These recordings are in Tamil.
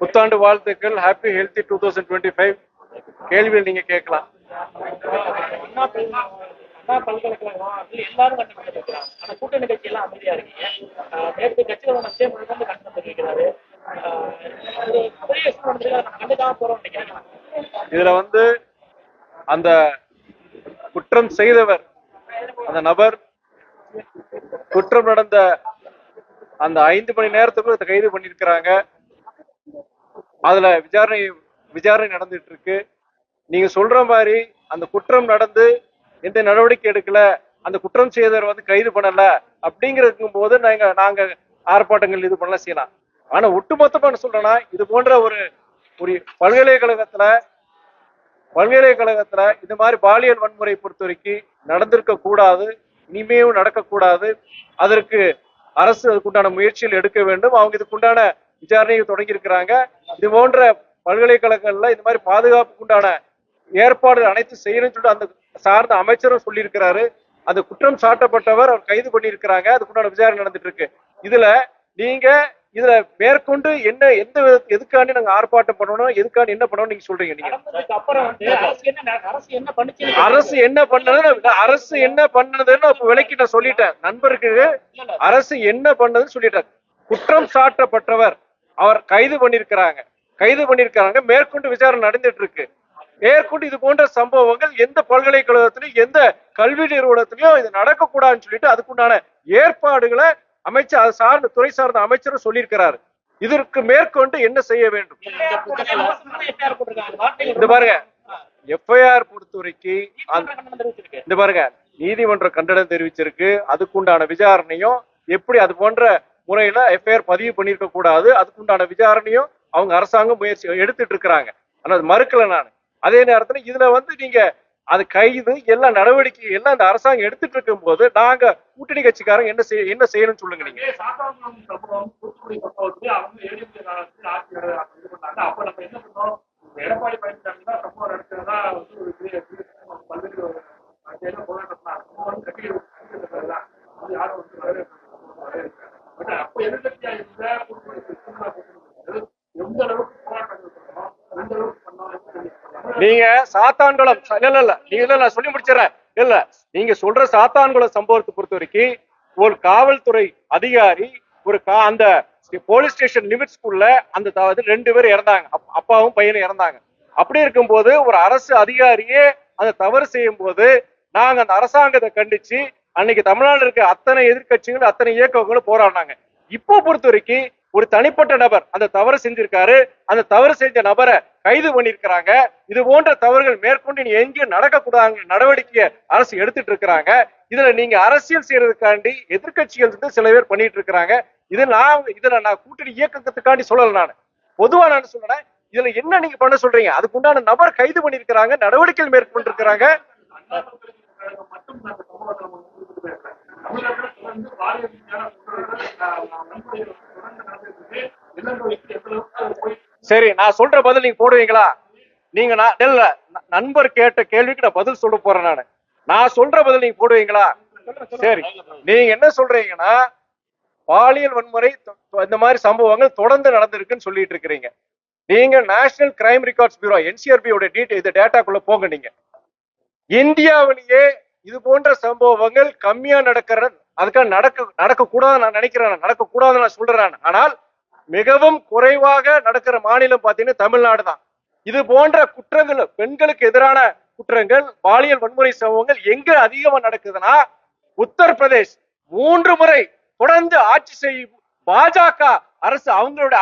புத்தாண்டு வாழ்த்துக்கள். Happy healthy 2025. கேள்வியில் நீங்க கேட்கலாம். அண்ணா பல்கலைக்கழகம் எல்லாரும் கண்டுபிடிச்சிருக்கிறாங்க. ஆனா கூட்டணி கட்சி எல்லாம் அமைதியா இருக்கீங்க. நேற்று கட்சியோட நச்சே முழுக்க கண்டனம் தெரிவிக்கிறாரு. கண்டுக்காம போறோம் நினைக்கிறேன். இதுல அந்த குற்றம் செய்தவர், அந்த நபர் குற்றம் நடந்த அந்த 5 மணி நேரத்துக்குள்ள கைது பண்ணிருக்கிறாங்க. அதுல விசாரணை நடந்துட்டு இருக்கு. நீங்க சொல்ற மாதிரி அந்த குற்றம் நடந்து எந்த நடவடிக்கை எடுக்கல, அந்த குற்றம் செய்தவர் கைது பண்ணல அப்படிங்கிறதுக்கும் போது நாங்க ஆர்ப்பாட்டங்கள் இது பண்ணலாம் செய்யலாம். ஆனா ஒட்டுமொத்தமா என்ன சொல்றேன்னா, இது போன்ற ஒரு பல்கலைக்கழகத்துல இந்த மாதிரி பாலியல் வன்முறை பொறுத்த வரைக்கும் நடந்திருக்க கூடாது, இனிமேவும் நடக்கக்கூடாது. அதற்கு அரசு அதுக்குண்டான முயற்சிகள் எடுக்க வேண்டும். அவங்க இதுக்குண்டான விசாரணையை தொடங்கி இருக்கிறாங்க. இது போன்ற பல்கலைக்கழகங்கள்ல இந்த மாதிரி பாதுகாப்புக்குண்டான ஏற்பாடு அனைத்து செய்யணும்னு சொல்லிட்டு அந்த சார்ந்த அமைச்சரும் சொல்லியிருக்கிறாரு. அந்த குற்றம் சாட்டப்பட்டவர் அவர் கைது பண்ணியிருக்கிறாங்க. அதுக்குண்டான விசாரணை நடந்துட்டு இருக்கு. இதுல மேற்கொண்டு எதுக்காண்டி நாங்க ஆர்ப்பாட்டம் பண்ணணும், எதுக்காண்டி என்ன பண்ணணும் நீங்க சொல்றீங்க? நீங்க அரசு என்ன பண்ணதுன்னு விலைக்கு நான் சொல்லிட்டேன். நண்பருக்கு அரசு என்ன பண்ணதுன்னு சொல்லிட்டேன். குற்றம் சாட்டப்பட்டவர் அவர் கைது பண்ணிருக்கிறாங்க. மேற்கொண்டு விசாரணை நடந்துட்டு இருக்கு. மேற்கொண்டு இது போன்ற சம்பவங்கள் எந்த பல்கலைக்கழகத்திலும் எந்த கல்வி நிறுவனத்திலையும் இது நடக்கக்கூடாதுன்னு சொல்லிட்டு அதுக்குண்டான ஏற்பாடுகளை அமைச்சர் சார்ந்த துறை சார்ந்த அமைச்சரும் சொல்லியிருக்கிறாரு. இதற்கு மேற்கொண்டு என்ன செய்ய வேண்டும்? இந்த பாருங்க, எஃப்ஐஆர் பொறுத்த வரைக்கும் இந்த பாருங்க, நீதிமன்றம் கண்டனம் தெரிவிச்சிருக்கு. அதுக்குண்டான விசாரணையும் எப்படி அது போன்ற முறையில எஃப்ஐஆர் பதிவு பண்ணிருக்க கூடாது, அதுக்குண்டான விசாரணையும் அவங்க அரசாங்கம் முயற்சி எடுத்துட்டு இருக்கிறாங்க. ஆனா அது மறுக்கல நான். அதே நேரத்துல இதுல நீங்க அது கைது எல்லா நடவடிக்கை எல்லாம் இந்த அரசாங்கம் எடுத்துட்டு இருக்கும் போது நாங்க கூட்டணி கட்சிக்காரங்க என்ன செய்யணும்னு சொல்லுங்க. நீங்க எடப்பாடி பழனிசாமி தான் சம்பவம் நடக்கிறதா அப்ப எதிர்கட்சியா இருந்த எந்த அளவுக்கு போராட்டங்கள் எந்த அளவுக்கு நீங்க சாத்தான்குளம் இல்ல சொல்லி முடிச்சிடறேன். இல்ல நீங்க சொல்ற சாத்தான்குளம் சம்பவத்தை பொறுத்த வரைக்கும் ஒரு காவல்துறை அதிகாரி அந்த போலீஸ் ஸ்டேஷன் லிமிட்ஸ்குள்ள அந்த 2 பேர் இறந்தாங்க. அப்பாவும் பையனும் இறந்தாங்க. அப்படி இருக்கும்போது ஒரு அரசு அதிகாரியே அந்த தவறு செய்யும் போது நாங்க அந்த அரசாங்கத்தை கண்டிச்சு அன்னைக்கு தமிழ்நாடு இருக்க அத்தனை எதிர்கட்சிகள் அத்தனை இயக்கங்களும் போராடினாங்க. இப்போ பொறுத்த வரைக்கும் ஒரு தனிப்பட்ட நபர் அந்த தவறு செஞ்சிருக்காரு. அந்த தவறு செஞ்ச நபரை கைது பண்ணிருக்கிறாங்க. இது போன்ற தவறுகள் மேற்கொண்டு எங்கேயும் நடக்கக்கூடாது நடவடிக்கையை அரசு எடுத்துட்டு இருக்கிறாங்க. இதுல நீங்க அரசியல் செய்யறதுக்காண்டி எதிர்கட்சிகள் சில பேர் பண்ணிட்டு இருக்கிறாங்க. இதுல நான் கூட்டணி இயக்கத்துக்காண்டி சொல்லல. நான் பொதுவா நான் சொல்றேன். இதுல என்ன நீங்க பண்ண சொல்றீங்க? அதுக்குண்டான நபர் கைது பண்ணிருக்கிறாங்க, நடவடிக்கைகள் மேற்கொண்டு இருக்கிறாங்க. சரி, நான் சொல்ற பதில் நீங்க போடுவீங்களா? நீங்க நண்பர் கேட்ட கேள்விக்கு நான் பதில் சொல்ல போறேன். நான் சொல்ற பதில் நீங்க போடுவீங்களா? சரி, நீங்க என்ன சொல்றீங்கன்னா பாலியல் வன்முறை இந்த மாதிரி சம்பவங்கள் தொடர்ந்து நடந்திருக்குன்னு சொல்லிட்டு இருக்கிறீங்க. நீங்க national crime records bureau NCRB டேட்டாக்குள்ள போங்க. நீங்க இந்தியாவிலேயே இது போன்ற சம்பவங்கள் கம்மியா அதுக்காக நடக்க கூடாது நான் நினைக்கிறேன். நடக்கக்கூடாதுன்னு நான் சொல்றேன். ஆனால் மிகவும் குறைவாக நடக்கிற மாநிலம் பாத்தீங்கன்னா தமிழ்நாடு தான். இது போன்ற குற்றங்கள், பெண்களுக்கு எதிரான குற்றங்கள், பாலியல் வன்முறை சம்பவங்கள் எங்க அதிகமா நடக்குதுன்னா உத்தரப்பிரதேஷ் 3 முறை தொடர்ந்து ஆட்சி செய்யும் பாஜக அரசு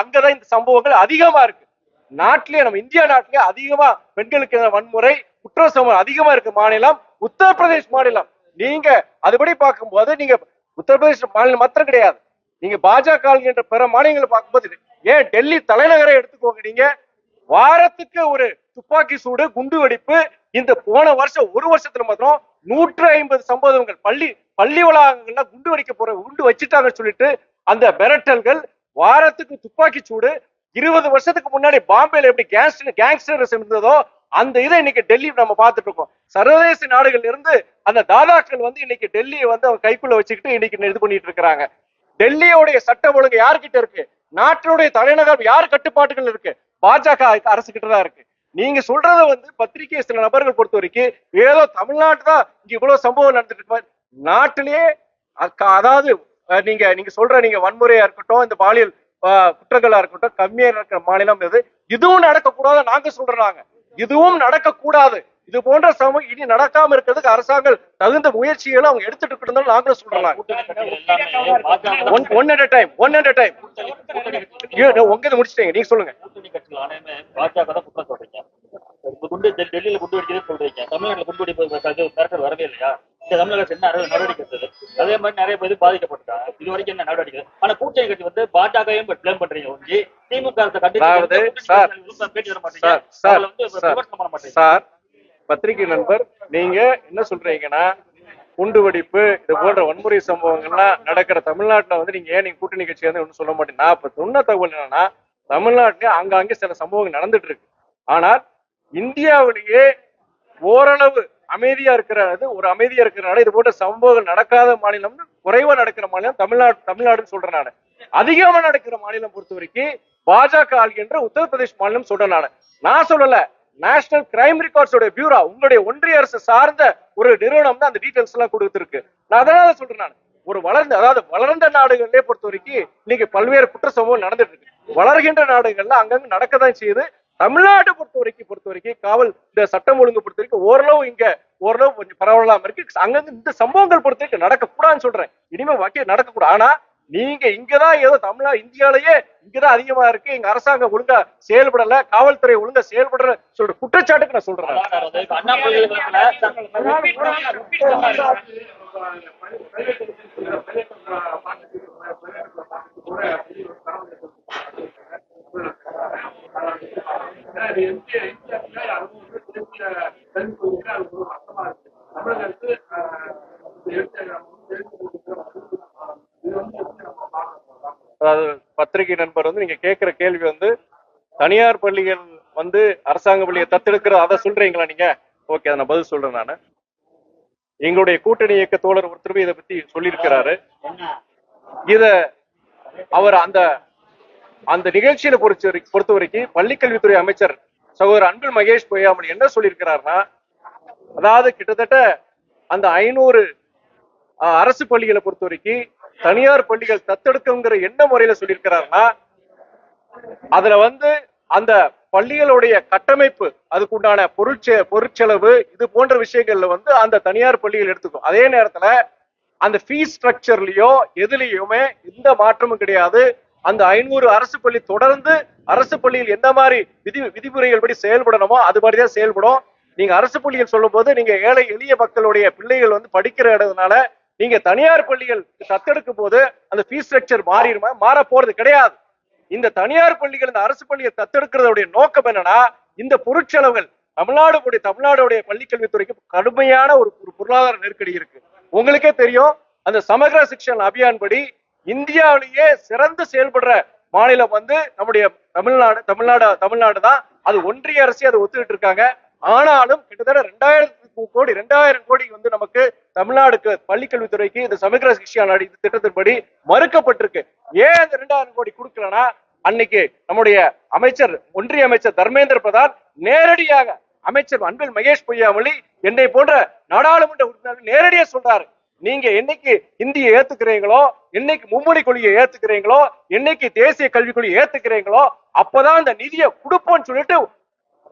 அங்கதான் இந்த சம்பவங்கள் அதிகமா இருக்கு. நாட்டிலேயே நம்ம இந்தியா நாட்டிலேயே அதிகமா பெண்களுக்கு எதிரான வன்முறை குற்ற சம்பவம் அதிகமா இருக்கு மாநிலம் உத்தரப்பிரதேஷ் மாநிலம். நீங்க அதுபடி பார்க்கும்போது நீங்க உத்தரப்பிரதேச மாநிலம் மாத்திரம் கிடையாது, நீங்க பாஜக என்ற பிற மாநிலங்களை பார்க்கும்போது ஏன் டெல்லி தலைநகரை எடுத்துக்கோங்க. நீங்க வாரத்துக்கு ஒரு துப்பாக்கி சூடு, குண்டு வெடிப்பு, இந்த போன வருஷம் ஒரு வருஷத்துல மாத்திரம் 150 சம்பவங்கள் பள்ளி வளாகங்கள்ல குண்டு வச்சுட்டாங்கன்னு சொல்லிட்டு அந்த மிரட்டல்கள், வாரத்துக்கு துப்பாக்கி சூடு. 20 வருஷத்துக்கு முன்னாடி பாம்பேல எப்படி கேங்ஸ்டரிசம் இருந்ததோ அந்த இதை இன்னைக்கு டெல்லி நம்ம பார்த்துட்டு இருக்கோம். சர்வதேச நாடுகள் இருந்து அந்த தாதாக்கள் இன்னைக்கு டெல்லியை அவங்க கைக்குள்ள வச்சுக்கிட்டு இன்னைக்கு இது பண்ணிட்டு இருக்கிறாங்க. டெல்லியோடைய சட்ட ஒழுங்கு யார்கிட்ட இருக்கு? நாட்டினுடைய தலைநகர் யார் கட்டுப்பாட்டுகள் இருக்கு? பாஜக அரசு கிட்டதான் இருக்கு. நீங்க சொல்றத வந்து பத்திரிகை சில நபர்கள் பொறுத்த வரைக்கும் ஏதோ தமிழ்நாட்டு தான் இங்க இவ்வளவு சம்பவம் நடந்துட்டு இருக்கு. நாட்டிலேயே அதாவது நீங்க சொல்ற நீங்க வன்முறையா இருக்கட்டும், இந்த பாலியல் குற்றங்களா இருக்கட்டும், கம்மியா இருக்கிற மாநிலம் இது. இதுவும் நடக்கக்கூடாது நாங்க சொல்றாங்க. இதுவும் நடக்கக்கூடாது. இது போன்ற சமூகம் இனி நடக்காம இருக்கிறதுக்கு அரசாங்கம் தகுந்த முயற்சிகளை அவங்க எடுத்துட்டு இருக்கணும் நாங்களும் சொல்றாங்க. ஒன் அட் டைம் உங்க முடிச்சிட்டீங்க, நீங்க சொல்லுங்க. கூட்டணி கட்சிகள் ஆணையமே பாஜக தான் குற்றம் சொல்றீங்க. இப்ப டெல்லியில குண்டு வெடிக்கிறது சொல்றீங்க, தமிழ்நாட்டுல குண்டு வெடிப்பு மிரட்டல் வரவே இல்லையா? இந்த தமிழக என்ன நடவடிக்கை எடுத்தது? அதே மாதிரி நிறைய பேர் பாதிக்கப்பட்டாங்க. இது வரைக்கும் என்ன நடவடிக்கை? ஆனா கூட்டணி கட்சி வந்து பாஜகவும் பிளேம் பண்றீங்க ஒஞ்சி, திமுக சார் பத்திரிகை நண்பர், நீங்க என்ன சொல்றீங்கன்னா குண்டு வெடிப்பு இது போன்ற வன்முறை சம்பவங்கள்லாம் நடக்கிற தமிழ்நாட்டுல வந்து நீங்க கூட்டணி கட்சி வந்து ஒன்னும் சொல்ல மாட்டீங்க. நான் இப்ப சொன்ன தகவல் என்னன்னா, தமிழ்நாட்டிலே ஆங்காங்கே சில சம்பவங்கள் நடந்துட்டு இருக்கு. ஆனால் இந்தியாவிலேயே ஓரளவு அமைதியா இருக்கிறது, ஒரு அமைதியா இருக்கிறனால இது போன்ற சம்பவங்கள் நடக்காத மாநிலம், குறைவா நடக்கிற மாநிலம் தமிழ்நாடுன்னு சொல்றேன் நானு. அதிகமா நடக்கிற மாநிலம் பொறுத்த வரைக்கும் பாஜக ஆள்கின்ற உத்தரப்பிரதேஷ் மாநிலம் சொல்றேன் நான் சொல்லல. நேஷனல் கிரைம் ரெக்கார்ட்ஸோட பியூரோ, உங்களுடைய ஒன்றிய அரசு சார்ந்த ஒரு நிறுவனம் தான் அந்த டீடைல்ஸ் எல்லாம் கொடுத்திருக்கு. நான் அதனால சொல்றேன் நான், ஒரு வளர்ந்த நாடுகளிலே பொறுத்த வரைக்கும் இன்னைக்கு பல்வேறு குற்ற சம்பவம் நடந்துட்டு இருக்கு. வளர்கின்ற நாடுகள்ல அங்கங்க நடக்கதான் செய்யுது. தமிழ்நாட்டை பொறுத்த வரைக்கும் காவல் இந்த சட்டம் ஒழுங்கு பொறுத்த வரைக்கும் ஓரளவு கொஞ்சம் பரவலாம இருக்கு. அங்கங்க இந்த சம்பவங்கள் பொறுத்த வரைக்கும் நடக்கக்கூடாதுன்னு சொல்றேன். இனிமே வாக்கிய நடக்கக்கூடாது. ஆனா நீங்க இங்கதான் ஏதோ இந்தியாலேயே இங்கதான் அதிகமா இருக்கு, எங்க அரசாங்கம் ஒழுங்கா செயல்படல, காவல்துறை ஒழுங்கா செயல்படல சொல்ற குற்றச்சாட்டுக்கு நான் சொல்றேன். அதாவது பத்திரிகை நண்பர் வந்து நீங்க கேட்கிற கேள்வி வந்து தனியார் பள்ளிகள் வந்து அரசாங்க பள்ளியை தத்தெடுக்கிற அதை சொல்றீங்களா நீங்க? ஓகே, அதை நான் பதில் சொல்றேன். நானு எங்களுடைய கூட்டணி இயக்க தோழர் ஒருத்தர் இதை பத்தி சொல்லியிருக்கிறாரு. இத அவர் அந்த நிகழ்ச்சியில பொறுத்த வரைக்கும் பள்ளிக்கல்வித்துறை அமைச்சர் சகோதரர் அன்பில் மகேஷ் பொய்யாமொழி என்ன சொல்லியிருக்கிறாருன்னா, அதாவது கிட்டத்தட்ட அந்த 500 அரசு பள்ளிகளை பொறுத்த வரைக்கும் தனியார் பள்ளிகள் தத்தெடுக்குங்கிற என்ன முறையில சொல்லியிருக்கிறாருன்னா, அதுல வந்து அந்த பள்ளிகளுடைய கட்டமைப்பு, அதுக்குண்டான பொருட்செலவு இது போன்ற விஷயங்கள்ல வந்து அந்த தனியார் பள்ளிகள் எடுத்துக்கும். அதே நேரத்துல அந்த ஃபீஸ் ஸ்ட்ரக்சர்லயோ எதுலயுமே எந்த மாற்றமும் கிடையாது. அந்த 500 அரசு பள்ளி தொடர்ந்து அரசு பள்ளியில் என்ன மாதிரி விதிமுறைகள் படி செயல்படணுமோ அது மாதிரிதான் செயல்படும். நீங்க அரசு பள்ளிகள் சொல்லும் போது நீங்க ஏழை எளிய மக்களுடைய பிள்ளைகள் வந்து படிக்கிற இடத்துனால நீங்க தனியார் பள்ளிகள் தத்தெடுக்கும் போது அந்த ஃபீஸ் ஸ்ட்ரக்சர் மாற போறது கிடையாது. இந்த தனியார் பள்ளிகள் இந்த அரசு பள்ளியை தத்தெடுக்கிறதுடைய நோக்கம் என்னன்னா, இந்த பொருட்செலவுகள் தமிழ்நாடுடைய பள்ளிக்கல்வித்துறைக்கு கடுமையான ஒரு பொருளாதார நெருக்கடி இருக்கு. உங்களுக்கே தெரியும், அந்த சமகர சிக்ஷன் அபியான் படி இந்தியாவிலேயே சிறந்து செயல்படுற மாநிலம் வந்து நம்முடைய தமிழ்நாடு தான். அது ஒன்றிய அரசு அதை ஒத்துக்கிட்டு இருக்காங்க. ஆனாலும் கிட்டத்தட்ட 2000 கோடி வந்து நமக்கு தமிழ்நாடுக்கு பள்ளிக்கல்வித்துறைக்கு இந்த சமகிர சிக்ஷா நாடு திட்டத்தின்படி மறுக்கப்பட்டிருக்கு. ஏன் இந்த 2000 கோடி கொடுக்கலன்னா, அன்னைக்கு நம்முடைய ஒன்றிய அமைச்சர் தர்மேந்திர பிரதான் நேரடியாக அமைச்சர் அன்பில் மகேஷ் பொய்யாமொழி என்னை போன்ற நாடாளுமன்ற உறுப்பினர்கள் நேரடியாக சொல்றாரு, நீங்க என்னைக்கு இந்தியை ஏத்துக்கிறீங்களோ, என்னைக்கு மும்மொழி கொள்கையை ஏத்துக்கிறீங்களோ, என்னைக்கு தேசிய கல்விக் கொள்கையை ஏத்துக்கிறீங்களோ அப்பதான் இந்த நிதியை கொடுப்போம்னு சொல்லிட்டு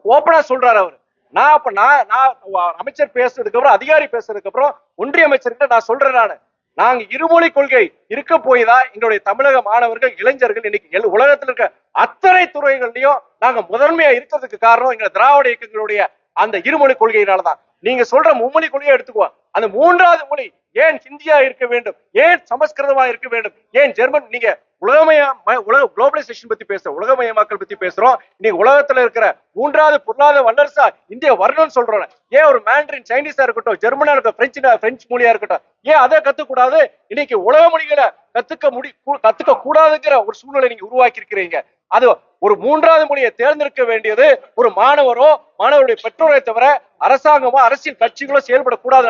ஓப்பனா சொல்றாரு அவரு. நான் அமைச்சர் பேசுறதுக்கு அப்புறம், அதிகாரி பேசுறதுக்கு அப்புறம் ஒன்றிய அமைச்சர்கிட்ட நான் சொல்றேன், நாங்க இருமொழி கொள்கை இருக்க போய் தான் எங்களுடைய தமிழக மாணவர்கள் இளைஞர்கள் இன்னைக்கு உலகத்தில் இருக்க அத்தனை துறைகள்லயும் நாங்க முதன்மையா இருக்கிறதுக்கு காரணம் எங்க திராவிட இயக்கங்களுடைய அந்த இருமொழி கொள்கையினாலதான். நீங்க சொல்ற மும்மொழி கொள்கையை எடுத்துக்குவோம், அந்த மூன்றாவது மொழி ஏன் ஹிந்தியா இருக்க வேண்டும், ஏன் சமஸ்கிருதமா இருக்க வேண்டும், ஏன் ஜெர்மன்? நீங்க உலக குளோபலைசேஷன் பத்தி பேசுறோம், உலகமயமாக்கல் பத்தி பேசுறோம். இன்னைக்கு உலகத்துல இருக்கிற மூன்றாவது பொருளாதார வல்லரசா இந்தியா வரணும்னு சொல்றோம். ஏன் ஒரு மேண்ட்ரின் சைனீஸா இருக்கட்டும், ஜெர்மனா இருக்கட்டும், பிரெஞ்சு மொழியா இருக்கட்டும், ஏன் அதை கத்துக்கூடாது? இன்னைக்கு உலக மொழிகளை கத்துக்க கூடாதுங்கிற ஒரு சூழ்நிலை நீங்க உருவாக்கி இருக்கிறீங்க. அது ஒரு மூன்றாவது மொழியை தேர்ந்தெடுக்க வேண்டியது ஒரு மாணவருடைய பெற்றோரை தவிர அரசாங்கமோ அரசியல் கட்சிகளோ செயல்படக்கூடாது.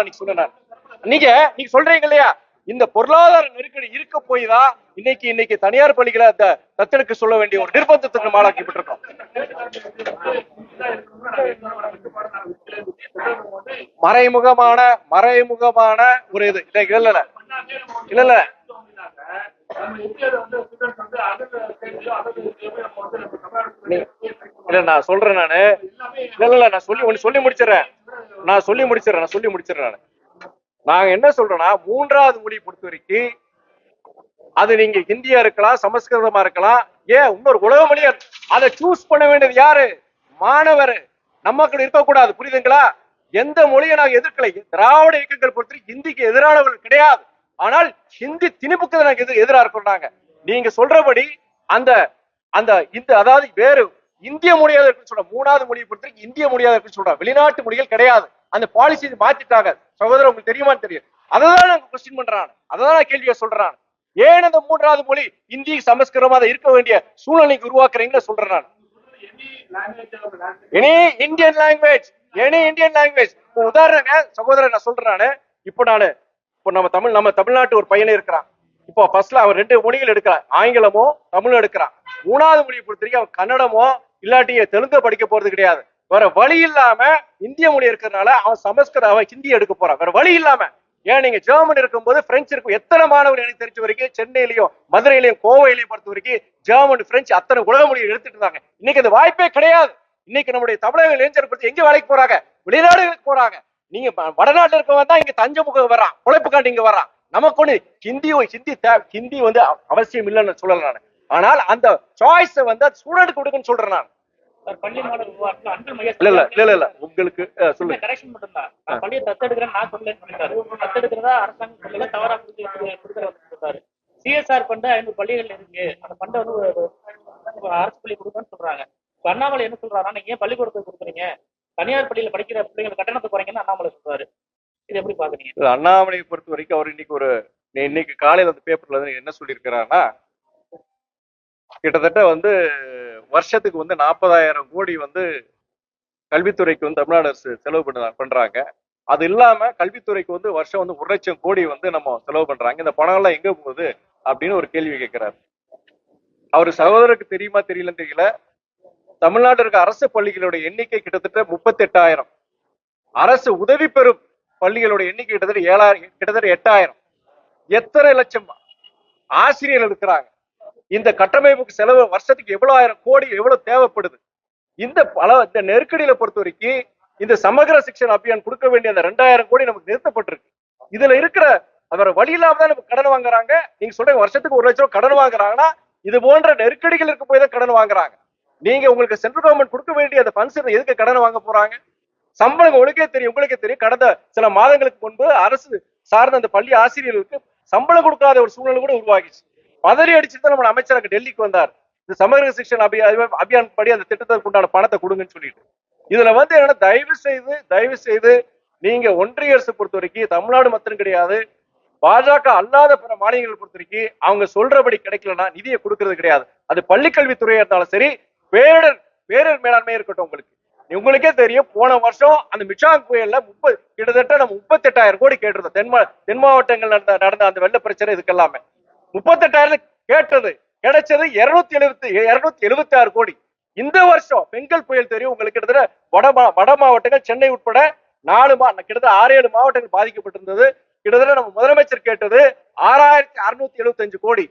நீங்க சொல்றீங்க இல்லையா, இந்த பொருளாதார நெருக்கடி இருக்க போய் தான் இன்னைக்கு தனியார் பள்ளிகளை அந்த தத்தெடுக்க சொல்ல வேண்டிய ஒரு நிர்பந்தத்துக்கு ஆளாக்கப்பட்டிருக்கோம். மறைமுகமான ஒரு இது இல்ல நான் சொல்றேன் நான் சொல்லி முடிச்சிடறேன். நாங்க என்ன சொல்றோம்னா, மூன்றாவது மொழி பொறுத்த வரைக்கும் அது நீங்க ஹிந்தியா இருக்கலாம், சமஸ்கிருதமா இருக்கலாம், ஏன் இன்னொரு உலக மொழியா, அதை சூஸ் பண்ண வேண்டியது யாரு? மாணவர். நமக்கு இருக்கக்கூடாது. புரியுதுங்களா? எந்த மொழியை நாங்க எதிர்க்கலை. திராவிட இயக்கங்கள் பொறுத்த ஹிந்திக்கு எதிரானவர்கள் கிடையாது. ஆனால் ஹிந்தி திணிப்புக்கு நாங்க எதிராக இருக்கிறோம். நீங்க சொல்றபடி அந்த அதாவது வேறு இந்திய மொழியாக இருக்குன்னு சொல்ற மூணாவது மொழியை பொறுத்த இந்திய மொழியாக இருக்குன்னு சொல்றாங்க. வெளிநாட்டு மொழிகள் கிடையாது. அந்த பாலிசி மாத்திட்டாங்க. சகோதரர் உங்களுக்கு தெரியுமான்னு தெரியும். அதான் நாங்க கொஸ்டின் பண்றான். அதான் கேள்வியை சொல்றான். ஏன் அந்த மூன்றாவது மொழி இந்தி சமஸ்கிருதமா இருக்க வேண்டிய சூழ்நிலைக்கு உருவாக்குறீங்கன்னு சொல்றேன் நான். எனி இந்தியன் லாங்குவேஜ் உதாரணங்க சகோதரர் நான் சொல்றேன். இப்போ நம்ம தமிழ்நாட்டு ஒரு பையனே இருக்கிறான். இப்போ ஃபர்ஸ்ட்ல அவன் 2 மொழிகள் எடுக்கிறான். ஆங்கிலமோ தமிழும் எடுக்கிறான். மூணாவது மொழியை பொறுத்த வரைக்கும் அவன் கன்னடமோ இல்லாட்டி தெலுங்கு படிக்க போறது கிடையாது. வேற வழி இல்லாம இந்திய மொழி இருக்கிறதுனால அவன் ஹிந்தி எடுக்க போறான். வேற வழி இல்லாம. ஏன் நீங்க ஜெர்மன் இருக்கும்போது பிரெஞ்சு இருக்கும். எத்தனை மாணவர்கள் எனக்கு தெரிஞ்ச வரைக்கும் சென்னையிலையும் மதுரையிலையும் கோவையிலையும் பொறுத்த வரைக்கும் ஜெர்மன் பிரெஞ்சு அத்தனை உலக மொழியை எடுத்துட்டு இருந்தாங்க. இன்னைக்கு அந்த வாய்ப்பே கிடையாது. இன்னைக்கு நம்முடைய தமிழக இளைஞர் பொறுத்து எங்க வேலைக்கு போறாங்க? வெளிநாடுகளுக்கு போறாங்க. நீங்க வடநாட்டுல இருக்கவங்க தான் இங்க தஞ்சமுகம் வர்றான், உழைப்புக்காண்டி இங்க வர்றான். நமக்கு ஒண்ணு ஹிந்தி வந்து அவசியம் இல்லைன்னு சொல்லல நான். ஆனால் அந்த சாய்ஸ் வந்து ஸ்டூடெண்ட் கொடுக்குன்னு சொல்றேன் நான். பள்ளி மாணவர் இல்ல உங்களுக்கு சொல்லுங்க. கரெக்ஷன் மட்டும் தான். பள்ளியை தத்தெடுக்கிறேன் நான் சொல்லலன்னு சொல்லிட்டாரு. தத்தெடுக்கிறதா அரசாங்கம் சொல்லல, தவறா கொடுத்தாரு. சிஎஸ்ஆர் ஃபண்ட் 500 பள்ளிகள் இருக்கு. அந்த ஃபண்டை வந்து அரசு பள்ளி கொடுக்கணும்னு சொல்றாங்க. அண்ணாமலை என்ன சொல்றாருன்னா, நீங்க ஏன் பள்ளிக்கூடத்தை கொடுக்குறீங்க, தனியார் பள்ளியில படிக்கிற பிள்ளைகள் கட்டணத்தை குறைங்கன்னு அண்ணாமலை சொல்றாரு. இது எப்படி பாக்குறீங்க? அண்ணாமலையை பொறுத்த வரைக்கும் அவர் இன்னைக்கு காலையில அந்த பேப்பர்ல வந்து என்ன சொல்லியிருக்கிறாருன்னா, கிட்டத்தட்ட வந்து வருஷத்துக்கு வந்து 40,000 கோடி வந்து கல்வித்துறைக்கு வந்து தமிழ்நாடு அரசு செலவு பண்றாங்க. அது இல்லாம கல்வித்துறைக்கு வந்து வருஷம் வந்து 1 லட்சம் கோடி வந்து நம்ம செலவு பண்றாங்க. இந்த பணம் எல்லாம் எங்க போகுது அப்படின்னு ஒரு கேள்வி கேட்கிறாரு. அவரு சகோதரருக்கு தெரியுமா தெரியலன்னு தெரியல. தமிழ்நாட்டில் இருக்க அரசு பள்ளிகளுடைய எண்ணிக்கை கிட்டத்தட்ட 38,000. அரசு உதவி பெறும் பள்ளிகளுடைய எண்ணிக்கை கிட்டத்தட்ட 7,000, கிட்டத்தட்ட 8,000. எத்தனை லட்சம் ஆசிரியர்கள் இருக்கிறாங்க? இந்த கட்டமைப்புக்கு செலவு வருஷத்துக்கு எவ்வளவு 1000 கோடி எவ்வளவு தேவைப்படுது? இந்த நெருக்கடியில பொறுத்த வரைக்கும் இந்த சமகர சிக்ஷன் அபியான் கொடுக்க வேண்டிய அந்த 2,000 கோடி நமக்கு நிறுத்தப்பட்டிருக்கு. இதுல இருக்கிற அவர் வழி இல்லாம தான் நமக்கு கடன் வாங்குறாங்க. நீங்க சொல்றீங்க வருஷத்துக்கு 1 லட்சம் கடன் வாங்குறாங்கன்னா இது போன்ற நெருக்கடிகள் இருக்க போய் தான் கடன் வாங்குறாங்க. நீங்க உங்களுக்கு சென்ட்ரல் கவர்மெண்ட் கொடுக்க வேண்டிய அந்த ஃபண்ட்ஸ் எதுக்கு கடன் வாங்க போறாங்க? சம்பளம் உங்களுக்கே தெரியும். கடந்த சில மாதங்களுக்கு முன்பு அரசு சார்ந்த அந்த பள்ளி ஆசிரியர்களுக்கு சம்பளம் கொடுக்காத ஒரு சூழ்நிலை கூட உருவாகிச்சு. பதறி அடிச்சுட்டு தான் நம்ம அமைச்சர் டெல்லிக்கு வந்தார். இந்த சமகர சிக்ஷன் அபியான் படி அந்த திட்டத்துக்கு உண்டான பணத்தை கொடுங்கன்னு சொல்லிட்டு. இதுல வந்து என்னன்னா, தயவு செய்து நீங்க ஒன்றிய அரசு பொறுத்த வரைக்கும் தமிழ்நாடு மட்டும் கிடையாது, பாஜக அல்லாத பிற மாநிலங்களை பொறுத்த வரைக்கும் அவங்க சொல்றபடி கிடைக்கலன்னா நிதியை கொடுக்கறது கிடையாது. அது பள்ளிக்கல்வித்துறையா இருந்தாலும் சரி, பேரிடர் மேலாண்மை இருக்கட்டும். உங்களுக்கே தெரியும், போன வருஷம் அந்த மிச்சாங் புயல்ல கிட்டத்தட்ட நம்ம 38,000 கோடி கேட்டிருந்தோம். தென் மாவட்டங்கள் நடந்த அந்த வெள்ள பிரச்சனை இதுக்கெல்லாமே 38,000 கேட்டது, கிடைச்சது 276 கோடி. இந்த வருஷம் பெண்கள் புயல் தெரியும் உங்களுக்கு, கிட்டத்தட்ட வட மாவட்டங்கள் சென்னை உட்பட கிட்டத்தட்ட 6-7 மாவட்டங்கள் பாதிக்கப்பட்டிருந்தது. கிட்டத்தட்ட நம்ம முதலமைச்சர் கேட்டது 6,675 கோடி.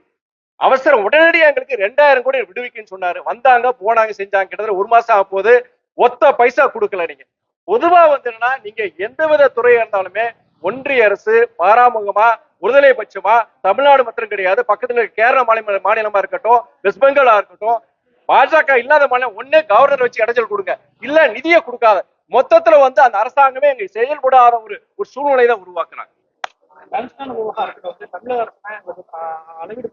அவசரம் உடனடியாக எங்களுக்கு 2,000 கோடி விடுவிக்குன்னு சொன்னாரு. வந்தாங்க, போனாங்க, செஞ்சாங்க. கிட்டத்தட்ட 1 மாசம் ஆக போது, ஒத்த பைசா கொடுக்கல. நீங்க பொதுவா வந்துன்னா, நீங்க எந்தவித துறையா இருந்தாலுமே ஒன்றிய அரசு பாராமுகமா ஒருதலை பட்சமா தமிழ்நாடு மட்டும் கிடையாது, பக்கத்துல கேரள மாநிலமா இருக்கட்டும், வெஸ்ட் பெங்காலா இருக்கட்டும், பாஜக இல்லாத மாநிலம் ஒண்ணே கவர்னர் வச்சு இடைஞ்சல் கொடுங்க, இல்ல நிதியை கொடுக்காத. மொத்தத்துல வந்து அந்த அரசாங்கமே எங்க செயல்படாத ஒரு சூழ்நிலை தான் உருவாக்குறாங்க. தமிழக அரசு அளவீடு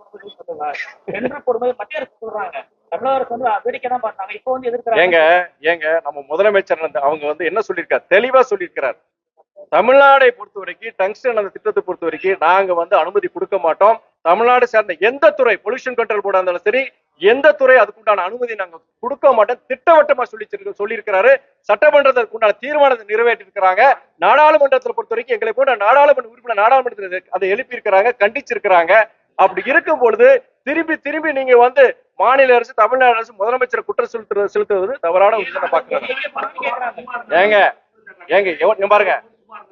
போடும்போது மத்திய அரசு சொல்றாங்க, தமிழக அரசு வந்து வேடிக்கை தான் பார்த்தாங்க. இப்போ வந்து எதிர்க்கிறாங்க. ஏங்க நம்ம முதலமைச்சர் அவங்க வந்து என்ன சொல்லியிருக்காரு, தெளிவா சொல்லியிருக்கிறார். தமிழ்நாடை பொறுத்த வரைக்கும் டங்ஸ்டன் அந்த திட்டத்தை பொறுத்த வரைக்கும் நாங்க வந்து அனுமதி கொடுக்க மாட்டோம். தமிழ்நாடு சார்ந்த எந்த துறை, பொல்யூஷன் கண்ட்ரோல் போர்டா இருந்தாலும் சரி, எந்த துறை அதுக்குண்டான அனுமதி நாங்க கொடுக்க மாட்டோம் திட்டவட்டமா சொல்லியிருக்கிறாரு. சட்டமன்றத்துக்கு உண்டான தீர்மானத்தை நிறைவேற்றிருக்கிறாங்க. நாடாளுமன்றத்தை பொறுத்த வரைக்கும் எங்களை போன்ற நாடாளுமன்ற உறுப்பினர் நாடாளுமன்றத்தில் அதை எழுப்பியிருக்கிறாங்க, கண்டிச்சிருக்கிறாங்க. அப்படி இருக்கும் பொழுது திரும்பி திரும்பி நீங்க வந்து மாநில அரசு, தமிழ்நாடு அரசு, முதலமைச்சர் குற்றம் செலுத்துவது தவறான விஷயம் பாக்குறாங்க. ஏங்க பாருங்க,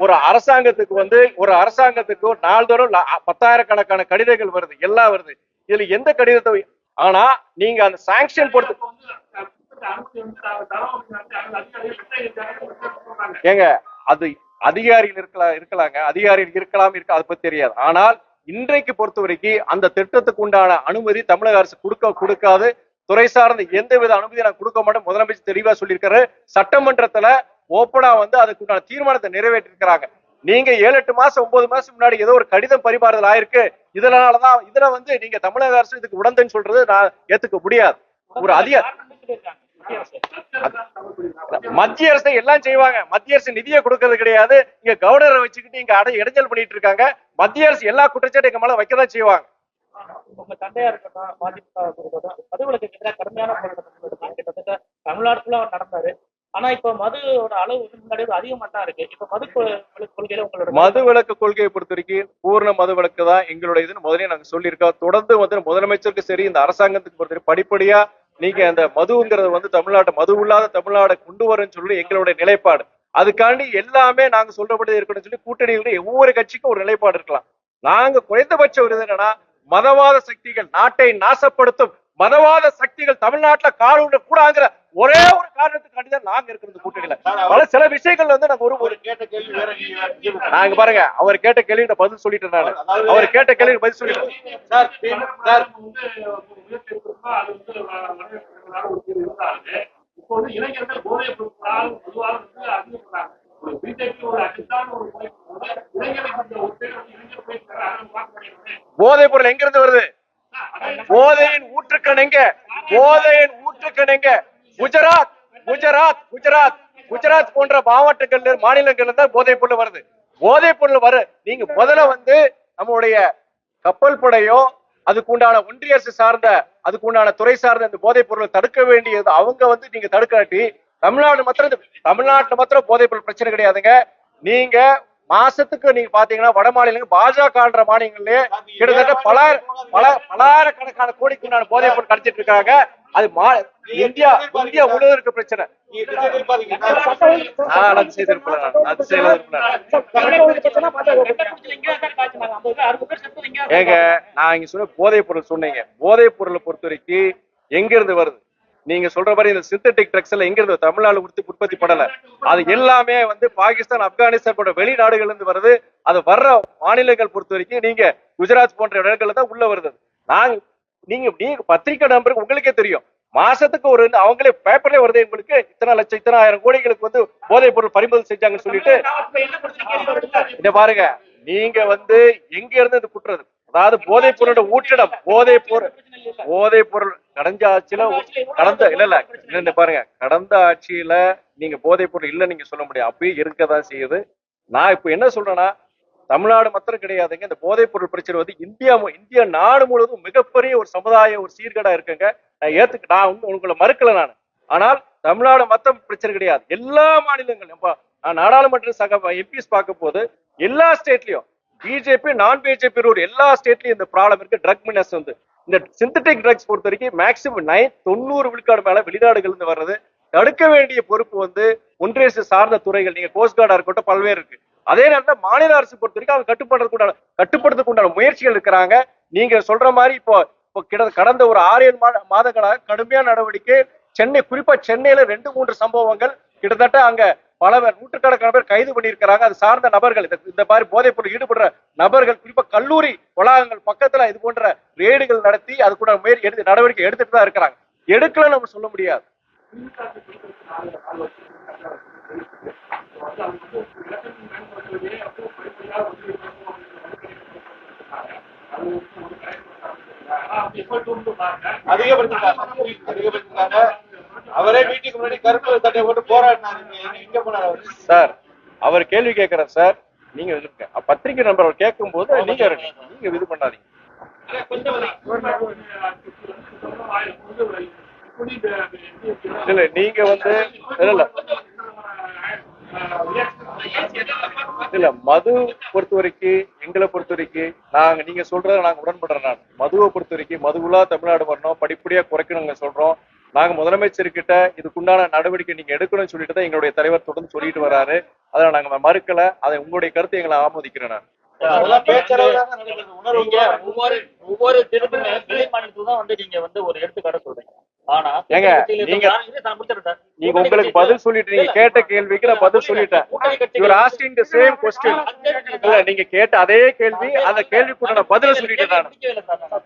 ஒரு அரசாங்கத்துக்கு நாள்தோறும் 10,000 கடிதங்கள் வருது, எல்லாம் வருது. இதுல எந்த கடிதத்தை, ஆனா நீங்க அந்த சாங்ஷன் பொறுத்து ஏங்க அது அதிகாரிகள் இருக்கலாங்க, அதிகாரிகள் இருக்கலாம், அதை பத்தி தெரியாது. ஆனால் இன்றைக்கு பொறுத்த வரைக்கும் அந்த திட்டத்துக்கு உண்டான அனுமதி தமிழக அரசு கொடுக்காது. துறை சார்ந்த எந்தவித அனுமதி நான் கொடுக்க மாட்டேன் முதலமைச்சர் தெளிவா சொல்லியிருக்காரு. சட்டமன்றத்துல ஓப்பனா வந்து அதுக்குண்டான தீர்மானத்தை நிறைவேற்றிருக்கிறாங்க. நீங்க 7-8 மாசம் 9 மாசம் முன்னாடி ஏதோ ஒரு கடிதம் பரிமாறுதல் ஆயிருக்கு, இதனாலதான் இதுல வந்து நீங்க தமிழக அரசு இதுக்கு உடந்தன்னு சொல்றது நான் ஏத்துக்க முடியாது. ஒரு மத்திய அரசு எல்லாம் செய்வாங்க. மத்திய அரசு நிதியை கொடுக்கறது கிடையாது. இங்க கவர்னரை வச்சுக்கிட்டு இங்க இடைஞ்சல் பண்ணிட்டு இருக்காங்க. மத்திய அரசு எல்லா குற்றச்சாட்டு எங்க மேல வைக்கதான் செய்வாங்க. உங்க தந்தையா இருக்கட்டும், பாதிப்பு மதுவிலக்கு எதிராக கடுமையான போராட்டம் கிட்டத்தட்ட தமிழ்நாடு ஃபுல்லா நடந்தாரு. ஆனா இப்ப மதுவோட அளவு முன்னாடி அதிகமா தான் இருக்கு. இப்ப மது கொள்கையில உங்களோட மது விலக்கு கொள்கையை பொறுத்த வரைக்கும் பூர்ண மது விலக்கு தான் எங்களுடைய இதுன்னு முதலே நாங்க சொல்லியிருக்கோம். தொடர்ந்து வந்து முதலமைச்சருக்கு சரி, இந்த அரசாங்கத்துக்கு பொறுத்த படிப்படியா நீங்க அந்த மதுங்கிறது வந்து மது இல்லாத தமிழ்நாடு கொண்டு வரும்னு சொல்லி எங்களுடைய நிலைப்பாடு. அதுக்காண்டி எல்லாமே நாங்க சொல்றபடி இருக்கணும்னு சொல்லி கூட்டணிகளுடைய ஒவ்வொரு கட்சிக்கும் ஒரு நிலைப்பாடு இருக்கலாம். நாங்க குறைந்தபட்ச ஒரு இது என்னன்னா, மதவாத சக்திகள், நாட்டை நாசப்படுத்தும் மதவாத சக்திகள் தமிழ்நாட்டுல காலூட கூடாங்கிற ஒரே ஒரு காரணத்துக்காண்டி தான் நாங்க இருக்கிறது கூட்டணியில. பல சில விஷயங்கள் வந்து நாங்க ஒரு கேட்ட கேள்வி வேற, நாங்க பாருங்க அவர் கேட்ட கேள்வி பதில் சொல்லிட்டேன். நான் அவர் கேட்ட கேள்வி பதில் சொல்லிட்டேன். போதைப் பொருள் எங்க இருந்து வருது? போதையின் ஊற்றுக்கண் எங்க? போதையின் ஊற்றுக்கண் எங்க? குஜராத் குஜராத் குஜராத் குஜராத் போன்ற மாவட்டங்கள்ல, மாநிலங்கள்ல தான் போதைப் பொருள் வருது. போதைப் பொருள் நீங்க முதல்ல வந்து நம்முடைய கப்பல் படையோ அதுக்குண்டான ஒன்றிய அரசு சார்ந்த அதுக்குண்டான துறை சார்ந்த இந்த போதைப் பொருளை தடுக்க வேண்டியது அவங்க வந்து நீங்க தடுக்காட்டி, தமிழ்நாட்டுல மாத்திரம் போதைப் பொருள் பிரச்சனை கிடையாதுங்க. நீங்க மாசத்துக்கு நீங்க பாத்தீங்கன்னா வட மாநிலங்கள் பாஜக மாநிலங்களே கிட்டத்தட்ட பலாயிரக்கணக்கான கோடிக்கு உண்டான போதைப் பொருள் கிடைச்சிட்டு இருக்காங்க. அது இந்தியா முழுவதற்கு பிரச்சனை. ஏங்க நான் இங்க சொன்ன போதைப் பொருள் சொன்னீங்க. போதைப் பொருளை பொறுத்த வரைக்கும் எங்க இருந்து வருது? நீங்க சொல்ற மாதிரி இந்த சிந்தட்டிக் ட்ரக்ஸ் எல்லாம் எங்க இருந்து தமிழ்நாடு உற்பத்தி படல. அது எல்லாமே வந்து பாகிஸ்தான், ஆப்கானிஸ்தான் போன்ற வெளிநாடுகள்ல இருந்து வருது. அது வர்ற மாநிலங்கள் பொறுத்த வரைக்கும் நீங்க குஜராத் போன்ற இடங்கள்ல தான் உள்ள வருது. நீங்க பத்திரிகை நம்பருக்கு உங்களுக்கே தெரியும், மாசத்துக்கு ஒரு அவங்களே பேப்பர்ல வருது, உங்களுக்கு இத்தனை லட்சம் இத்தனை ஆயிரம் கோடிகளுக்கு வந்து போதைப் பொருள் பறிமுதல் செஞ்சாங்கன்னு சொல்லிட்டு. இத பாருங்க, நீங்க வந்து எங்க இருந்து இது குற்றது? அதாவது போதைப் பொருளோட ஊற்றிடம், போதைப் பொருள் கடந்த ஆட்சியில பாருங்க, கடந்த ஆட்சியில நீங்க போதைப் பொருள் இல்ல நீங்க சொல்ல முடியாது, அப்பயும் இருக்கதான் செய்யுது. நான் இப்ப என்ன சொல்றேன்னா, தமிழ்நாடு மாத்திரம் கிடையாதுங்க, இந்த போதைப் பொருள் பிரச்சனை வந்து இந்தியா நாடு முழுவதும் மிகப்பெரிய ஒரு சமுதாய ஒரு சீர்கேடா இருக்குங்க. நான் உங்களை மறுக்கல நான். ஆனால் தமிழ்நாடு மொத்தம் பிரச்சனை கிடையாது, எல்லா மாநிலங்களும். நான் நாடாளுமன்ற சக எம்பிஸ் பார்க்க போது எல்லா ஸ்டேட்லயும் பிஜேபி, நான் பிஜேபி எல்லா ஸ்டேட்லயும் இந்த ப்ராப்ளம் இருக்கு. ட்ரக் மினஸ் வந்து இந்த சிந்தட்டிக் ட்ரக்ஸ் பொறுத்த வரைக்கும் மேக்சிமம் 90 விழுக்காடு மேல வெளிநாடுகள் இருந்து வர்றது. தடுக்க வேண்டிய பொறுப்பு வந்து ஒன்றிய அரசு சார்ந்த துறைகள், நீங்க கோஸ்ட் கார்டா இருக்கட்டும், பல்வேறு இருக்கு. அதே நேரத்தில் மாநில அரசு பொறுத்த வரைக்கும் அவங்க கட்டுப்படுறதுக்கு உண்டான முயற்சிகள் இருக்கிறாங்க. நீங்க சொல்ற மாதிரி இப்போ கடந்த ஒரு 6-7 மாதங்களாக கடுமையான நடவடிக்கை. சென்னை, குறிப்பா சென்னையில 2-3 சம்பவங்கள், கிட்டத்தட்ட அங்க பல பேர், நூற்றுக்கணக்கான பேர் கைது பண்ணியிருக்கிறாங்க. அது சார்ந்த நபர்கள், இந்த மாதிரி போதைப் பொருள் ஈடுபடுற நபர்கள், குறிப்பா கல்லூரி வளாகங்கள் பக்கத்துல இது போன்ற ரெய்டுகள் நடத்தி அதுக்குள்ள முயற்சி நடவடிக்கை எடுத்துட்டு தான் இருக்கிறாங்க. எடுக்கல நம்ம சொல்ல முடியாது. அதிகப்படுத்திருக்காங்க. அவரே வீட்டுக்கு முன்னாடி கருப்பு சட்டை போட்டு போராடினாரு. எங்க போனாரு சார்? அவர் கேள்வி கேட்கிறார் சார், நீங்க இருக்க பத்திரிகை நண்பர் அவர் கேட்கும் போது நீங்க இது பண்ணாதீங்க. இல்ல நீங்க வந்து இல்ல மது பொறுத்த வரைக்கும் எங்களை பொறுத்த வரைக்கும் நீங்க சொல்றத நாங்க உடன்படுறோம். நான் மதுவை பொறுத்த வரைக்கும் மதுவுலா தமிழ்நாடு வரணும், படிப்படியா குறைக்கணுங்க சொல்றோம். நாங்க முதலமைச்சர்கிட்ட இதுக்குண்டான நடவடிக்கை நீங்க எடுக்கணும்னு சொல்லிட்டு தான் எங்களுடைய தலைவர் தொடர்ந்து சொல்லிட்டு வராரு. அதை நாங்க மறுக்கல. அதை உங்களுடைய கருத்தை எங்களை ஆமோதிக்கிறேன். நான் ஒவ்வொரு திருப்புமே வெளி மாநிலத்துல தான் வந்து நீங்க வந்து ஒரு எடுத்துக்காட்ட சொல்றீங்க. ஆனா ஏங்க நீங்க உங்களுக்கு பதில் சொல்லிட்டு நீங்க கேட்ட கேள்விக்கு நான் பதில் சொல்லிட்டேன். You are asking the same question. இல்ல நீங்க கேட்ட அதே கேள்வி, அந்த கேள்விக்கு நான் பதில் சொல்லிட்டேன். நான்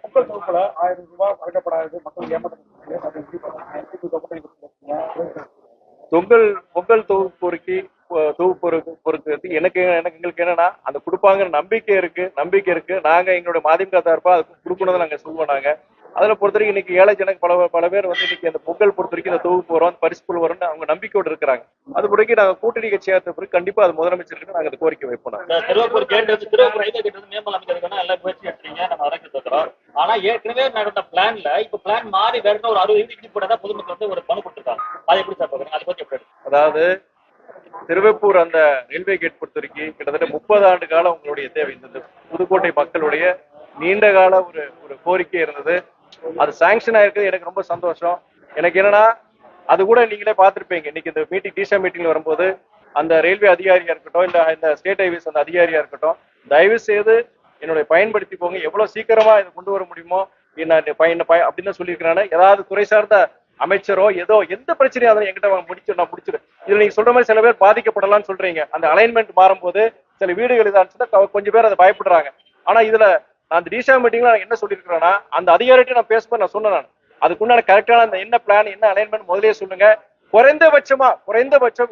மக்கள் தொகுப்புல 1000 ரூபாய் வழங்கப்படாது, மக்கள் ஏமாற்றம் பொங்கல் தொகுப்பு பொறுத்து எனக்கு எங்களுக்கு என்னன்னா அந்த கொடுப்பாங்கிற நம்பிக்கை இருக்கு. நாங்க எங்களுடைய மதிமுக தரப்பா அதுக்கு கொடுக்கணும் நாங்க சொல்லுவோம். நாங்க அதுல பொறுத்த வரைக்கும் இன்னைக்கு ஏழை ஜனங்க பல பேர் வந்து இன்னைக்கு அந்த பொங்கல் பொறுத்த வரைக்கும் இந்த தொகுப்பு வரும், அந்த பரிசுக்குள் வரும்னு அவங்க நம்பிக்கையோடு இருக்கிறாங்க. அது பிறகு நாங்க கூட்டணி கட்சி சேர்த்த பிறகு கண்டிப்பா அது முதலமைச்சருக்கு நாங்க அந்த கோரிக்கை வைப்போம். திருவப்பூர் மேம்பல் அமைக்கிறதுக்கான எல்லாம் முயற்சி எடுத்தீங்க, நம்ம வரவேற்கிறோம். ஆனா ஏற்கனவே நடந்த பிளான்ல இப்ப பிளான் மாறி வேற ஒரு 60 போட்டதான் பொதுமக்கள் வந்து ஒரு பணம் கொடுத்துருக்காங்க. அதை எப்படி சார் பாக்குறீங்க? அதை பத்தி எப்படி? அதாவது திருவப்பூர் அந்த ரயில்வே கேட் பொறுத்த வரைக்கும் கிட்டத்தட்ட 30 ஆண்டு காலம் உங்களுடைய தேவை. இந்த புதுக்கோட்டை மக்களுடைய நீண்ட கால ஒரு கோரிக்கை இருந்தது. அது சாங்ஷன் ஆயிருக்கு. எனக்கு ரொம்ப சந்தோஷம். எனக்கு என்னன்னா அது கூட நீங்களே பார்த்திருப்பீங்க. இன்னைக்கு இந்த டிஷா மீட்டிங்ல வரும்போது அந்த ரயில்வே அதிகாரியா இருக்கட்டும், இல்ல இந்த ஸ்டேட் ஹைவேஸ் அந்த அதிகாரியா இருக்கட்டும், தயவு செய்து என்னுடைய பயன்படுத்தி போங்க. எவ்வளவு சீக்கிரமா இதை கொண்டு வர முடியுமோ அப்படின்னு சொல்லியிருக்கிறாங்க. ஏதாவது துறை சார்ந்த அமைச்சரோ ஏதோ எந்த பிரச்சனையா இருந்தாலும் என்கிட்ட நான் முடிச்சிடும். இதுல நீங்க சொல்ற மாதிரி சில பேர் பாதிக்கப்படலாம்னு சொல்றீங்க. அந்த அலைன்மெண்ட் மாறும்போது சில வீடுகள் இதாச்சுன்னா கொஞ்சம் பேர் அதை பயப்படுறாங்க. ஆனா இதுல நான் அந்த டிஷா மீட்டிங்ல என்ன சொல்லியிருக்கிறேன்னா, அந்த அதிகாரிகிட்ட நான் பேசும்போது நான் சொன்னேன், அதுக்குண்டான கரெக்டான அந்த என்ன பிளான் என்ன அலைன்மெண்ட் முதலே சொல்லுங்க. குறைந்தபட்சம்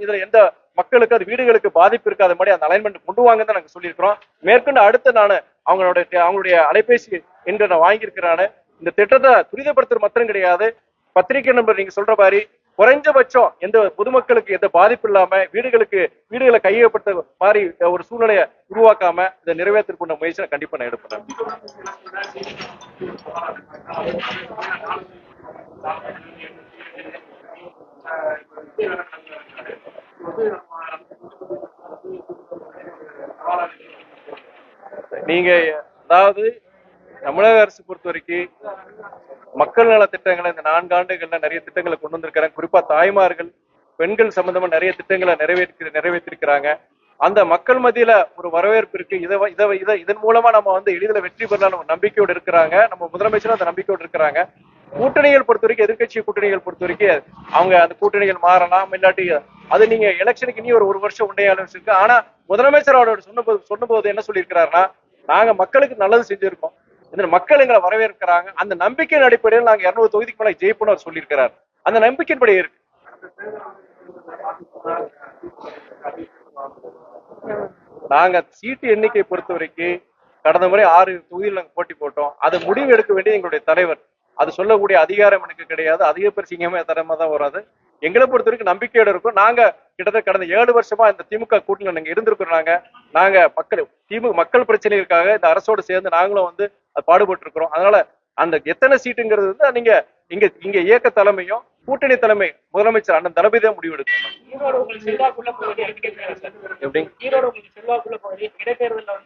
இதுல எந்த மக்களுக்கு அது வீடுகளுக்கு பாதிப்பு இருக்காத மாதிரி அந்த அலைன்மெண்ட் கொண்டு வாங்கன்னு நாங்க சொல்லியிருக்கிறோம். மேற்கொண்டு அடுத்து நான் அவங்களுடைய அலைபேசி என்று நான் வாங்கியிருக்கிறானு. இந்த திட்டத்தை துரிதப்படுத்துற மாத்திரம் கிடையாது, பத்திரிகை நம்பர் நீங்க சொல்ற மாதிரி குறைஞ்சபட்சம் எந்த பொதுமக்களுக்கு எந்த பாதிப்பு இல்லாம வீடுகளை கையகப்படுத்த மாதிரி ஒரு சூழ்நிலையை உருவாக்காம இதை நிறைவேற்றிருக்கின்ற முயற்சியை கண்டிப்பா நான் எடுப்பேன். நீங்க அதாவது தமிழக அரசு பொறுத்த வரைக்கும் மக்கள் நல திட்டங்களை இந்த 4 ஆண்டுகள்ல நிறைய திட்டங்களை கொண்டு வந்திருக்கிறாங்க. குறிப்பா தாய்மார்கள் பெண்கள் சம்பந்தமா நிறைய திட்டங்களை நிறைவேற்றிருக்கிறாங்க. அந்த மக்கள் மத்தியில ஒரு வரவேற்பு இருக்கு. இதன் மூலமா நம்ம வந்து எளிதில் வெற்றி பெறலாம் நம்பிக்கையோடு இருக்கிறாங்க. நம்ம முதலமைச்சரும் அந்த நம்பிக்கையோடு இருக்கிறாங்க. கூட்டணிகள் பொறுத்த வரைக்கும் எதிர்கட்சி கூட்டணிகள் பொறுத்த வரைக்கும் அவங்க அந்த கூட்டணிகள் மாறலாம், இல்லாட்டி அது நீங்க எலெக்ஷனுக்கு இனி ஒரு வருஷம் இருக்கு. ஆனா முதலமைச்சர் அவரோட சொன்னபோது என்ன சொல்லியிருக்கிறாருன்னா, நாங்க மக்களுக்கு நல்லது செஞ்சிருக்கோம், இந்த மக்கள் எங்களை வரவேற்கிறாங்க, அந்த நம்பிக்கையின் அடிப்படையில் நாங்க 200 தொகுதிக்கு மேல ஜெயிப்போம்னு அவர் சொல்லியிருக்கிறார். அந்த நம்பிக்கையின்படி இருக்கு. நாங்க சீட்டு எண்ணிக்கை பொறுத்த வரைக்கும் கடந்த முறை 6 தொகுதியில் நாங்க போட்டி போட்டோம். அது முடிவு எடுக்க வேண்டிய எங்களுடைய தலைவர். அது சொல்லக்கூடிய அதிகாரம் எனக்கு கிடையாது. அதிகபட்சமே தரமா தான் வராது. எங்களை பொறுத்த வரைக்கும் நம்பிக்கையோட இருக்கும். நாங்க கிட்டத்தட்ட கடந்த 7 வருஷமா இந்த திமுக கூட்டணியில நாங்க இருந்திருக்கிறோம். நாங்க மக்கள் பிரச்சனைகளுக்காக இந்த அரசோடு சேர்ந்து நாங்களும் வந்து பாடுபட்டு இருக்கிறோம். அதனால அந்த எத்தனை சீட்டுங்கிறது வந்து நீங்க இங்க இயக்க தலைமையும் கூட்டணி தலைமை முதலமைச்சர் அண்ணன் தளபதி தான் முடிவு எடுக்கணும்.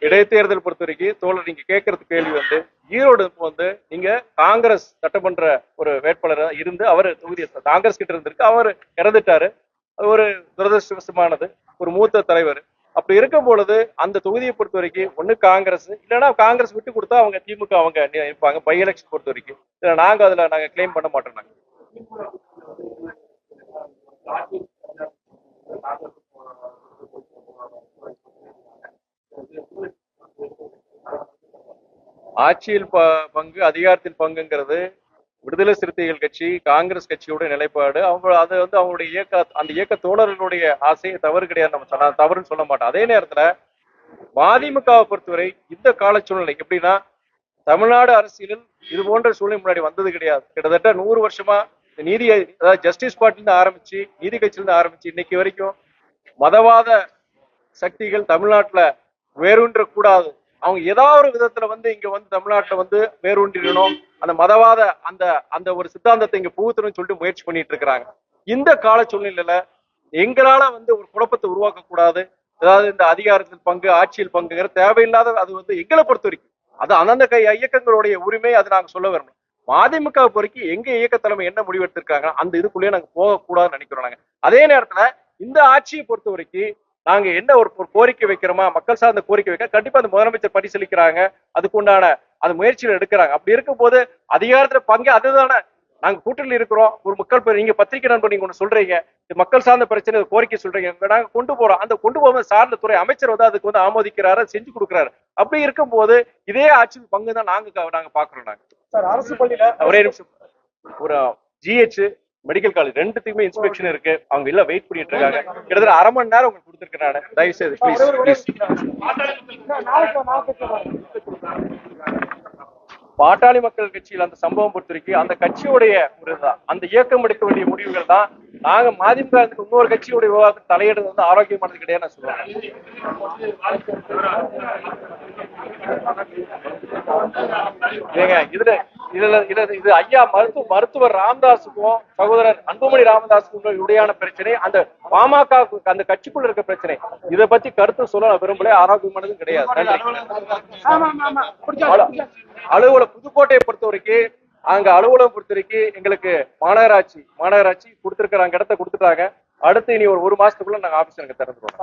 இடைத்தேர்தல் பொறுத்த வரைக்கும் தோழர் நீங்க கேட்கறது கேள்வி வந்து ஈரோடு வந்து நீங்க காங்கிரஸ் சட்டமன்ற ஒரு வேட்பாளர் இருந்து அவர் தொகுதி காங்கிரஸ் கிட்ட இருந்திருக்கு. அவர் இறந்துட்டாரு. ஒரு துரதிருஷ்டவசமானது. ஒரு மூத்த தலைவர். அப்படி இருக்கும் பொழுது அந்த தொகுதியை பொறுத்த வரைக்கும் ஒண்ணு காங்கிரஸ், இல்லைன்னா காங்கிரஸ் விட்டு கொடுத்தா அவங்க திமுக அவங்க இருப்பாங்க. பை எலெக்ஷன் பொறுத்த வரைக்கும் நாங்க கிளைம் பண்ண மாட்டோம். நாங்க ஆட்சியில் பங்கு அதிகாரத்தின் பங்குங்கிறது விடுதலை சிறுத்தைகள் கட்சி காங்கிரஸ் கட்சியோட நிலைப்பாடு. அது வந்து அவங்களுடைய அந்த இயக்க தோழர்களுடைய ஆசை தவறு கிடையாது. நம்ம தவறுன்னு சொல்ல மாட்டோம். அதே நேரத்துல மதிமுகவை பொறுத்தவரை இந்த கால சூழ்நிலை எப்படின்னா, தமிழ்நாடு அரசியலில் இது போன்ற சூழ்நிலை முன்னாடி வந்தது கிடையாது. கிட்டத்தட்ட 100 வருஷமா அதாவது ஜஸ்டிஸ் பார்ட்டில இருந்து ஆரம்பிச்சு நீதி கட்சியில இருந்து ஆரம்பிச்சு இன்னைக்கு வரைக்கும் மதவாத சக்திகள் தமிழ்நாட்டுல வேரூன்ற கூடாது, அவங்க ஏதாவது ஒரு விதத்துல வந்து இங்க வந்து தமிழ்நாட்டுல வந்து வேரூன்றிடணும், அந்த மதவாத அந்த அந்த ஒரு சித்தாந்தத்தை இங்க புகுத்தணும்னு சொல்லிட்டு முயற்சி பண்ணிட்டு இருக்கிறாங்க. இந்த கால சூழ்நிலையில எங்களால வந்து ஒரு குழப்பத்தை உருவாக்க கூடாது. அதாவது இந்த அதிகாரத்தில் பங்கு, ஆட்சியில் பங்குங்கிற தேவையில்லாத, அது வந்து எங்களை பொறுத்த வரைக்கும் அது அந்தந்த இயக்கங்களுடைய உரிமை, அது நாங்க சொல்ல வரணும். மதிமுக வரைக்கும் எங்க இயக்க தலைமை என்ன முடிவெடுத்திருக்காங்க அந்த இதுக்குள்ளேயே நாங்க போகக்கூடாதுன்னு நினைக்கிறோம். நாங்க அதே நேரத்துல இந்த ஆட்சியை பொறுத்த வரைக்கும் நாங்க என்ன ஒரு கோரிக்கை வைக்கிறோமா, மக்கள் சார்ந்த கோரிக்கை வைக்க கண்டிப்பா அந்த முதலமைச்சர் பரிசீலிக்கிறாங்க, அதுக்கு உண்டான அந்த முயற்சிகள் எடுக்கிறாங்க. அப்படி இருக்கும் போது அதிகாரத்துல பங்கு அதுதானே. நாங்க கூட்டணியில் இருக்கிறோம், ஒரு மக்கள் நீங்க பத்திரிகை நண்பர் நீங்க ஒண்ணு சொல்றீங்க, இது மக்கள் சார்ந்த பிரச்சனை கோரிக்கை சொல்றீங்க, நாங்க கொண்டு போறோம். அந்த கொண்டு போகும்போது சார்ந்த துறை அமைச்சர் வந்து அதுக்கு வந்து ஆமோதிக்கிறாரு, செஞ்சு கொடுக்குறாரு. அப்படி இருக்கும் போது இதே ஆட்சியில் பங்கு தான் நாங்க பாக்குறோம். நாங்க சார் அரசு பள்ளியில ஒரே நிமிஷம், ஒரு ஜிஹெச் மெடிக்கல் காலேஜ் ரெண்டுத்துக்குமே இன்ஸ்பெக்ஷன் இருக்கு, அவங்க எல்லாம் வெயிட் பண்ணிட்டு இருக்காங்க. கிட்டத்தட்ட அரை மணி நேரம் உங்களுக்கு கொடுத்துருக்கேன் நான். தயவு செய்து ப்ளீஸ். பாட்டாளி மக்கள் கட்சியில் அந்த சம்பவம் பொறுத்திருக்கு அந்த கட்சியுடைய ஒரு அந்த இயக்கம் எடுக்க வேண்டிய முடிவுகள் தான். நாங்க மதிமுக இன்னொரு கட்சியுடைய விவாதத்தை தலையிடுறது வந்து ஆரோக்கியமானது கிடையாது நான் சொல்லுவேன். ஏங்க இது ஐயா மருத்துவர் ராமதாஸுக்கும் சகோதரர் அன்புமணி ராமதாஸுக்கும் இடையான பிரச்சனை, அந்த பாமக அந்த கட்சிக்குள்ள இருக்க பிரச்சனை. இதை பத்தி கருத்து சொல்ல நான் விரும்பல, ஆரோக்கியமானதும் கிடையாது. புதுக்கோட்டையை பொறுத்த வரைக்கும் அங்க அலுவலகம் பொறுத்த வரைக்கும் எங்களுக்கு மாநகராட்சி கொடுத்திருக்கிறாங்க, இடத்த கொடுத்துட்டாங்க. அடுத்து இனி ஒரு மாசத்துக்குள்ள நாங்க ஆபீஸ் எனக்கு திறந்துருவோம்.